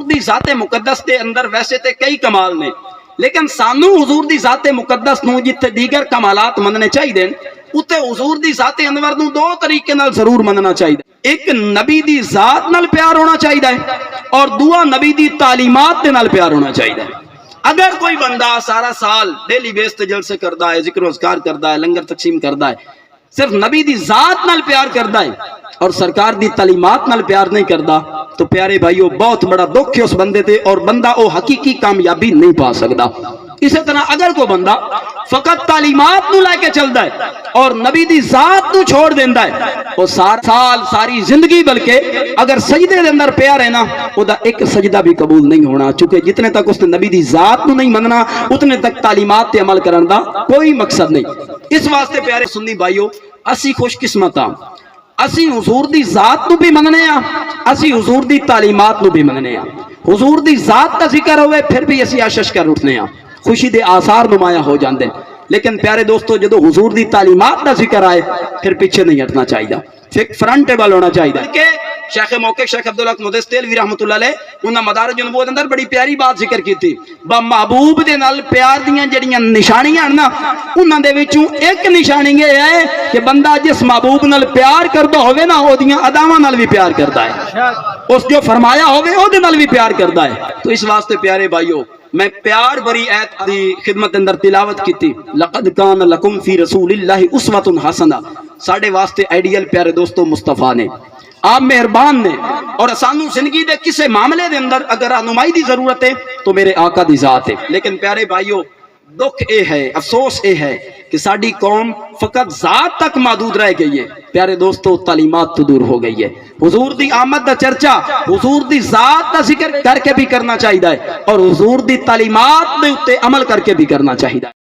دی ذات مقدس دے اندر ویسے تے کئی کمال نے، لیکن سانو حضور دی ذات مقدس نو جتھے دیگر کمالات مننے چاہیے اتے حضور دی ذات انور نو دو طریقے نال ضرور مننا چاہیے. ایک نبی دی ذات نال پیار ہونا چاہیے اور دوسرا نبی دی تعلیمات دے نال پیار ہونا چاہیے. اگر کوئی بندہ سارا سال ڈیلی بیس تے جلسے کردا ہے، ذکر و اذکار کردا ہے، لنگر تقسیم کردا ہے، صرف نبی دی ذات نال پیار کردا ہے اور سرکار دی تعلیمات نال پیار نہیں کردا، تو پیارے بھائیو بہت بڑا دکھ ہے اس بندے تے، اور بندہ او حقیقی کامیابی نہیں پا سکدا. اسی طرح اگر کوئی بندہ فقط تعلیمات نو لے کے چلدا ہے اور نبی دی ذات نو چھوڑ دیندا ہے، وہ سال ساری زندگی بلکہ اگر سجدے دے اندر پیا رہنا او دا ایک سجدہ بھی قبول نہیں ہونا، چونکہ جتنے تک اس نے نبی دی ذات نو نہیں مننا اتنے تک تعلیمات تے عمل کرن دا کوئی مقصد نہیں. اس واسطے پیارے سنی بھائیو اسی خوش قسمت ہاں، اسی حضور دی ذات نو بھی مننے ہاں، اسی حضور دی تعلیمات نو بھی مننے ہاں. حضور دی ذات دا ذکر ہوئے پھر بھی اسی آشش کر اٹھنے ہاں، خوشی دے آثار نمایاں ہو جاندے. لیکن پیارے دوستو جدو حضور دی تعلیمات دا ذکر آئے پھر پیچھے نہیں ہٹنا چاہیے، فرنٹیبل ہونا چاہیے. کہ شیخ موقع شیخ عبدالحق مدثر دہلوی رحمۃ اللہ علیہ انہاں مدارج النبوت اندر بڑی پیاری بات ذکر کی تھی. با محبوب دے نال پیار دیاں جڑیاں نشانیاں نا انہاں دے وچوں ایک نشانی یہ ہے کہ بندہ جس محبوب نال پیار کردا ہوے نا او دیاں اداواں نال بھی پیار کردا ہے، اس جو فرمایا ہوے او دے نال بھی پیار کردا ہے. تو اس واسطے پیارے بھائیو میں پیار بری ایت دی خدمت اندر تلاوت کی تھی، لقد کان لکم فی رسول اللہ اسوۃ حسنہ. ساڈے واسطے آئیڈیل پیارے دوستو مصطفیٰ نے، آپ مہربان نے، اور سانو زندگی دے کسے معاملے دے اندر اگر رہنمائی دی ضرورت ہے تو میرے آقا دی ذات ہے. لیکن پیارے بھائیو دکھ اے ہے، افسوس اے ہے کہ ساڈی قوم فقط ذات تک محدود رہ گئی ہے. پیارے دوستو تعلیمات تو دور ہو گئی ہے. حضور دی آمد دا چرچا، حضور دی ذات دا ذکر کر کے بھی کرنا چاہیے اور حضور دی تعلیمات دے اوتے عمل کر کے بھی کرنا چاہیے.